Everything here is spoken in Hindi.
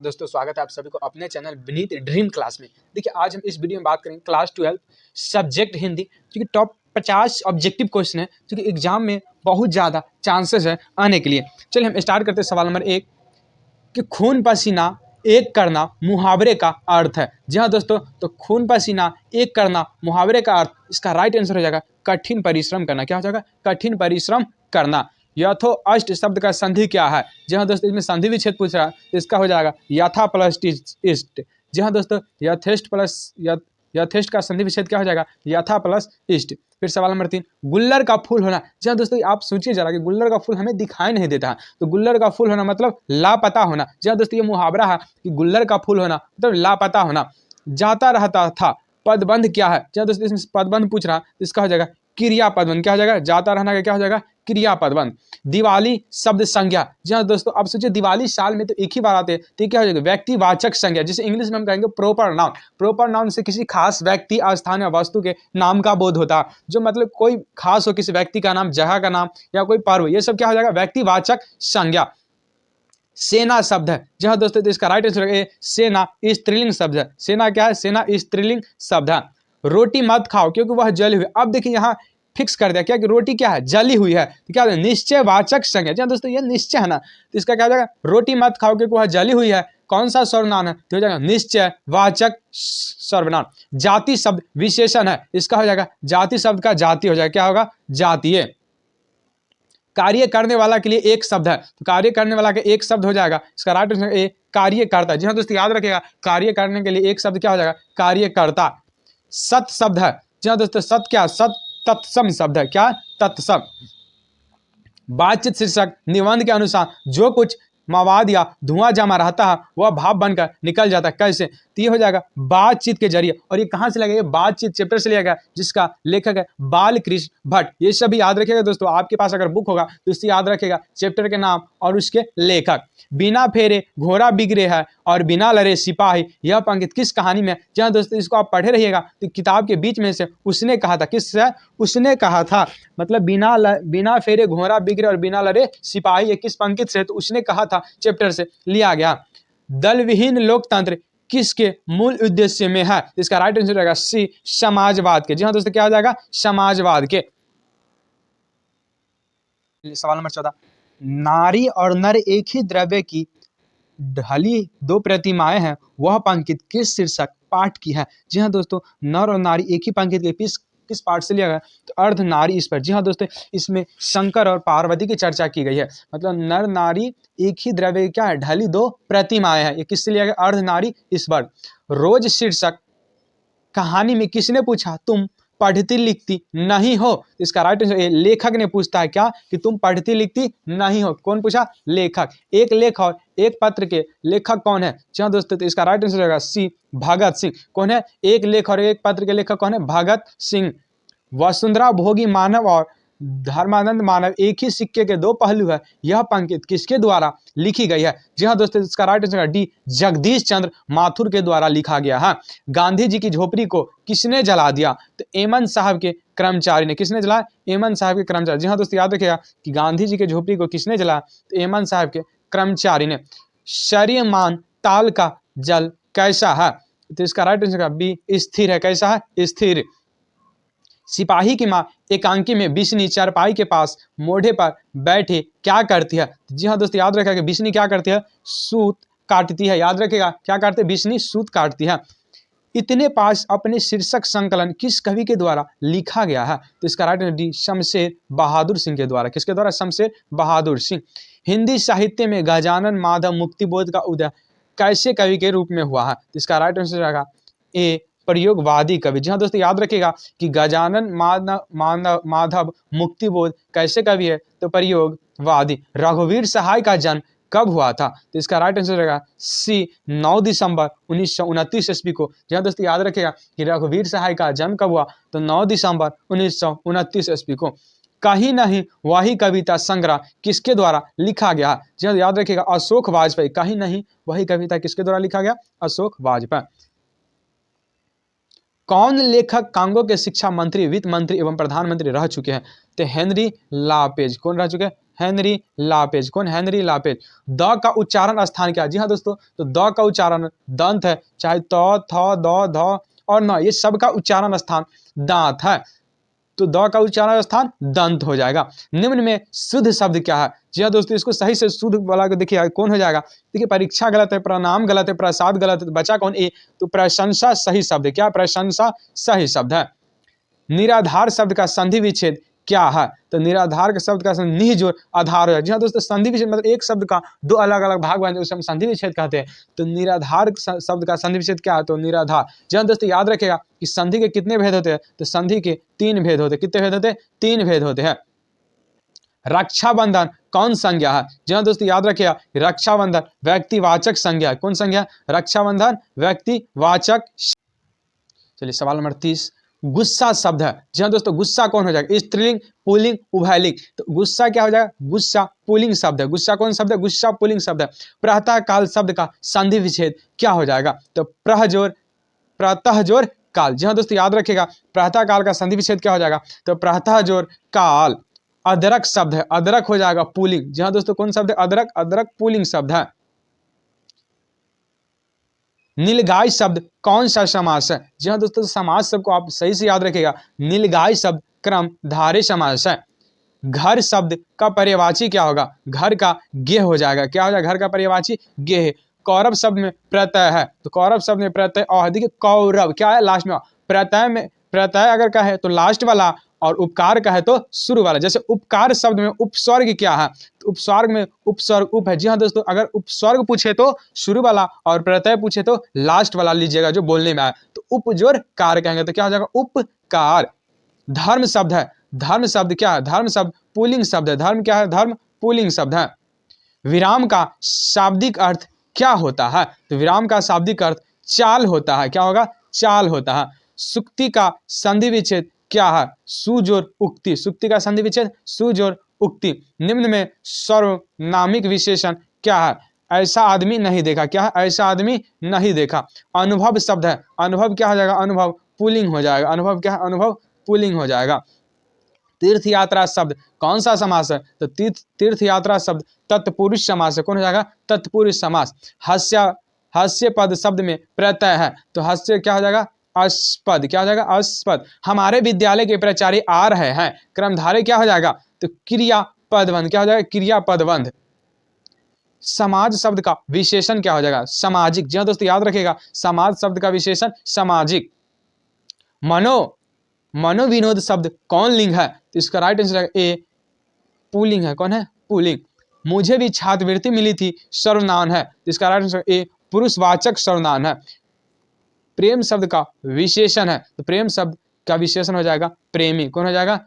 दोस्तों स्वागत है आप सभी को अपने चैनल विनीत ड्रीम क्लास में। देखिए आज हम इस वीडियो में बात करेंगे क्लास 12 सब्जेक्ट हिंदी, जो कि टॉप 50 ऑब्जेक्टिव क्वेश्चन है जो कि एग्जाम में बहुत ज़्यादा चांसेस है आने के लिए। चलिए हम स्टार्ट करते हैं। सवाल नंबर 1 कि खून पसीना एक करना मुहावरे का अर्थ है। जी हाँ दोस्तों, तो खून पसीना एक करना मुहावरे का अर्थ, इसका राइट आंसर हो जाएगा कठिन परिश्रम करना। क्या हो जाएगा? कठिन परिश्रम करना। यथो अष्ट शब्द का संधि क्या है? जी हाँ दोस्तों, इसमें संधि विच्छेद पूछ रहा है, तो इसका हो जाएगा यथा प्लस इष्ट। जी हाँ दोस्तों, यथेष्ट प्लस यथेष्ट का संधि विच्छेद क्या हो जाएगा? यथा प्लस इष्ट। फिर सवाल नंबर 3 गुल्लर का फूल होना। जी हाँ दोस्तों, आप सोचिए जरा कि गुल्लर का फूल हमें दिखाई नहीं देता है, तो गुल्लर का फूल होना मतलब लापता होना। जी हाँ दोस्तों, ये मुहावरा है कि गुल्लर का फूल होना मतलब लापता होना। जाता रहता था पदबंध क्या है? जी हाँ दोस्तों, इसमें पदबंध पूछ रहा है, तो इसका हो जाएगा क्रिया पदबंध। क्या हो जाएगा? जाता रहना का क्या हो जाएगा? क्रिया पदबंध। दिवाली शब्द संज्ञा। जी हाँ दोस्तों, अब सोचिए दिवाली साल में तो एक ही बार आते हैं, तो क्या हो जाएगा? व्यक्तिवाचक संज्ञा, जिसे इंग्लिश में हम कहेंगे प्रॉपर नाउन। प्रॉपर नाउन से किसी खास व्यक्ति, स्थान या वस्तु के नाम का बोध होता है, जो मतलब कोई खास हो, किसी व्यक्ति का नाम, जगह का नाम या कोई पर्व, ये सब क्या हो जाएगा? व्यक्तिवाचक संज्ञा। सेना शब्द है। जी हाँ दोस्तों, तो इसका राइट आंसर है सेना स्त्रीलिंग शब्द है। सेना क्या है? सेना स्त्रीलिंग शब्द है। रोटी मत खाओ क्योंकि वह जली हुई। अब देखिए यहाँ फिक्स कर दिया क्या कि रोटी क्या है? जली हुई है, तो क्या है? निश्चयवाचक संज्ञा। जी हाँ दोस्तों, ये निश्चय है ना, तो इसका क्या हो जाएगा? रोटी मत खाओ क्योंकि वह जली हुई है। कौन सा सर्वनाम है? तो हो जाएगा निश्चयवाचक सर्वनाम। जाति शब्द विशेषण है, इसका हो जाएगा जाति शब्द का जाति हो जाएगा। क्या होगा? जातीय। कार्य करने वाला के लिए एक शब्द है, तो कार्य करने वाला के एक शब्द हो जाएगा, इसका राइट आंसर ए कार्यकर्ता। जी हाँ दोस्तों, याद रखिएगा कार्य करने के लिए एक शब्द क्या हो जाएगा? कार्यकर्ता। सत शब्द है। जी हाँ दोस्तों, सत क्या? सत तत्सम शब्द है। क्या? तत्सम। बातचीत शीर्षक निबंध के अनुसार जो कुछ मवाद या धुआं जमा रहता है वह भाप बनकर निकल जाता है। कैसे? तो ये हो जाएगा बातचीत के जरिए। और ये कहाँ से लिया गया? ये बातचीत चैप्टर से लिया गया, जिसका लेखक है बालकृष्ण भट्ट। ये सभी याद रखिएगा दोस्तों, आपके पास अगर बुक होगा तो इससे याद रखिएगा चैप्टर के नाम और उसके लेखक। बिना फेरे घोड़ा बिगड़े है और बिना लड़े सिपाही, यह पंक्ति किस कहानी में? जहाँ दोस्तों इसको आप पढ़े रहिएगा तो किताब के बीच में से उसने कहा था। किससे? उसने कहा था, मतलब बिना फेरे घोड़ा बिगड़े और बिना लड़े सिपाही, ये किस पंक्ति से? तो उसने कहा था चैप्टर से लिया गया। दल विहीन लोकतंत्र किसके मूल उद्देश्य में है? इसका राइट आंसर रहेगा सी समाजवाद के। जी हाँ दोस्तों, क्या हो जाएगा? समाजवाद के। सवाल नंबर 14 नारी और नर एक ही द्रव्य की ढली दो प्रतिमाएं हैं, वह पंक्ति किस शीर्षक पाठ की है? जी हाँ दोस्तों, नर और नारी एक ही पंक्ति के किस पाठ से लिया गया? तो अर्ध नारी इस पर। जी हाँ दोस्तों, इसमें शंकर और पार्वती की चर्चा की गई है। मतलब नर नारी एक ही द्रव्य क्या है? ढली दो प्रतिमाएं हैं, ये किससे लिया गया? अर्ध नारी इस पर। रोज शीर्षक कहानी में किसने पूछा तुम पढ़ती लिखती नहीं हो? इसका राइट आंसर लेखक ने पूछता है क्या कि तुम पढ़ती लिखती नहीं हो। कौन पूछा? लेखक। एक लेख और एक पत्र के लेखक कौन है? जी हाँ दोस्तों, तो इसका राइट आंसर रहेगा सी भगत सिंह। कौन है? एक लेख और एक पत्र के लेखक कौन है? भगत सिंह। वसुंधरा भोगी मानव और धर्मानंद मानव एक ही सिक्के के दो पहलू है, यह पंक्ति किसके द्वारा लिखी गई है? जी हाँ दोस्तों, इसका राइट आंसर डी जगदीश चंद्र माथुर के द्वारा लिखा गया है। गांधी जी की झोपड़ी को किसने जला दिया? तो एमन साहब के कर्मचारी ने। किसने जलाया? एमन साहब के कर्मचारी। जी हाँ दोस्तों, याद रखिएगा कि गांधी जी की झोपड़ी को किसने जलाया? तो एमन साहब के कर्मचारी ने। शरीयमान ताल का जल कैसा है? तो इसका राइट आंसर बी स्थिर है। कैसा है? स्थिर। सिपाही की माँ एकांकी में बिशनी चारपाई के पास मोढ़े पर बैठे क्या करती है? जी हाँ दोस्तों, याद रखेगा कि बिशनी क्या करती है? सूत काटती है। याद रखेगा क्या करते? बिशनी सूत काटती है। इतने पास अपने शीर्षक संकलन किस कवि के द्वारा लिखा गया है? तो इसका right answer D Shamsher Bahadur Singh के द्वारा। किसके द्वारा? शमशेर बहादुर सिंह। हिंदी साहित्य में गजानन माधव मुक्तिबोध का उदय कैसे कवि के रूप में हुआ है? तो इसका राइट आंसर रहेगा ए प्रयोगवादी कवि। जी हाँ दोस्तों, याद रखिएगा कि गजानन माधव मुक्तिबोध कैसे कवि है? तो प्रयोगवादी। रघुवीर सहाय का जन्म कब हुआ था? तो इसका राइट आंसर रहेगा सी 9 दिसंबर 1929 ईस्वी को। जी हाँ दोस्तों, याद रखिएगा कि रघुवीर सहाय का जन्म कब हुआ? तो 9 दिसंबर 1929 ईस्वी को। कहीं नहीं वही कविता संग्रह किसके द्वारा लिखा गया? जी हाँ, याद रखिएगा अशोक वाजपेयी। कहीं नहीं वही कविता किसके द्वारा लिखा गया? अशोक वाजपेयी। कौन लेखक कांगो के शिक्षा मंत्री, वित्त मंत्री एवं प्रधानमंत्री रह चुके हैं? तो हेनरी लापेज। कौन रह चुके हैं? हेनरी लापेज। कौन? हेनरी लापेज। द का उच्चारण स्थान क्या है? जी हाँ दोस्तों, तो द का उच्चारण दंत है, चाहे त, थ, द, ध और न, ये सब का उच्चारण स्थान दांत है, तो द का उच्चारण स्थान दंत हो जाएगा। निम्न में शुद्ध शब्द क्या है? जी हाँ दोस्तों, इसको सही से शुद्ध वाला को देखिए कौन हो जाएगा। देखिए परीक्षा गलत है, प्रणाम गलत है, प्रसाद गलत है, बचा कौन? ए। तो प्रशंसा सही शब्द है। क्या? प्रशंसा सही शब्द है। निराधार शब्द का संधि विच्छेद क्या है? तो निराधार के शब्द का निह जोड़ आधार है। जी हाँ दोस्तों, संधि विच्छेद मतलब एक शब्द का दो अलग अलग भाग बन जाए उसे हम संधि विच्छेद कहते हैं। तो निराधार शब्द का संधि विच्छेद क्या है? तो निराधार। जी हाँ दोस्तों, याद रखेगा कि संधि के कितने भेद होते हैं? तो संधि के 3 भेद होते हैं। कितने भेद होते हैं? 3 भेद होते हैं। रक्षाबंधन कौन संज्ञा है? जी हाँ दोस्तों, याद रखिएगा रक्षाबंधन व्यक्तिवाचक संज्ञा है। कौन संज्ञा? रक्षाबंधन व्यक्तिवाचक। चलिए सवाल नंबर 30, गुस्सा शब्द है। जी हाँ दोस्तों, गुस्सा कौन हो जाएगा? स्त्रीलिंग, पुल्लिंग, उभयलिंग। तो गुस्सा क्या हो जाएगा? गुस्सा पुल्लिंग शब्द है। गुस्सा कौन शब्द है? गुस्सा पुल्लिंग शब्द है। प्रातः काल शब्द का संधि विच्छेद क्या हो जाएगा? तो प्रहजोर, प्रातः जोर काल। जी हाँ दोस्तों, याद रखिएगा प्रातः काल का संधि विच्छेद क्या हो जाएगा? तो प्रातः जोर काल। अदरक शब्द है, अदरक हो जाएगा पुल्लिंग। जी हाँ दोस्तों, कौन शब्द है? अदरक, अदरक पुल्लिंग शब्द है। नीलगाय शब्द कौन सा समास है? जी हाँ दोस्तों, समास सबको आप सही से याद रखिएगा। नीलगाय शब्द क्रम धारे समास है। घर शब्द का पर्यायवाची क्या होगा? घर का गेह हो जाएगा। क्या हो जाएगा? घर का पर्यायवाची गेह। कौरव शब्द में प्रत्यय है, तो कौरव शब्द में प्रत्यय और देखिए कौरव क्या है? लास्ट में प्रत्यय में, प्रत्यय अगर कहे तो लास्ट वाला और उपकार कहे तो शुरू वाला। जैसे उपकार शब्द में उपस्वर्ग क्या है? तो उपस्वर्ग में उपस्वर्ग उप है। जी हाँ दोस्तों, अगर उपस्वर्ग पूछे तो शुरू वाला और प्रत्यय पूछे तो लास्ट वाला लीजिएगा जो बोलने में आए, तो उपजोर कार कहेंगे तो क्या हो जाएगा? उपकार। धर्म शब्द है, धर्म शब्द क्या है? धर्म शब्द पुल्लिंग शब्द है। धर्म क्या है? धर्म पुल्लिंग शब्द है। विराम का शाब्दिक अर्थ क्या होता है? तो विराम का शाब्दिक अर्थ चाल होता है। क्या होगा? चाल होता है। सुक्ति का संधि विच्छेद क्या है? सुजोर उक्ति। सुक्ति का संधि विच्छेद सुजोर उक्ति। निम्न में सर्वनामिक विशेषण क्या है? ऐसा आदमी नहीं देखा। क्या है? ऐसा आदमी नहीं देखा। अनुभव शब्द है, अनुभव क्या हो जाएगा? अनुभव पुल्लिंग हो जाएगा। अनुभव क्या है? अनुभव पुल्लिंग हो जाएगा। तीर्थ यात्रा शब्द कौन सा समास है? तो तीर्थ यात्रा शब्द तत्पुरुष समास है। कौन हो जाएगा? तत्पुरुष समास। हास्य पद शब्द में प्रत्यय है, तो हास्य क्या हो जाएगा? अस्पद। क्या हो जाएगा? अस्पद। हमारे विद्यालय के प्राचार्य आ रहे हैं, क्रमधारय क्या हो जाएगा? तो क्रिया पदबंध। क्या हो जाएगा? क्रिया पदबंध। समाज शब्द का विशेषण क्या हो जाएगा? सामाजिक। जी हाँ दोस्तों, याद रखिएगा समाज शब्द का विशेषण सामाजिक। मनोविनोद शब्द कौन लिंग है? तो इसका राइट आंसर है ए, पुल्लिंग है। कौन है? पुल्लिंग। मुझे भी छात्रवृत्ति मिली थी, सर्वनाम है, तो इसका राइट आंसर ए, पुरुषवाचक सर्वनाम है। प्रेम शब्द का विशेषण है, तो प्रेम शब्द का विशेषण हो जाएगा प्रेमी। कौन हो जाएगा?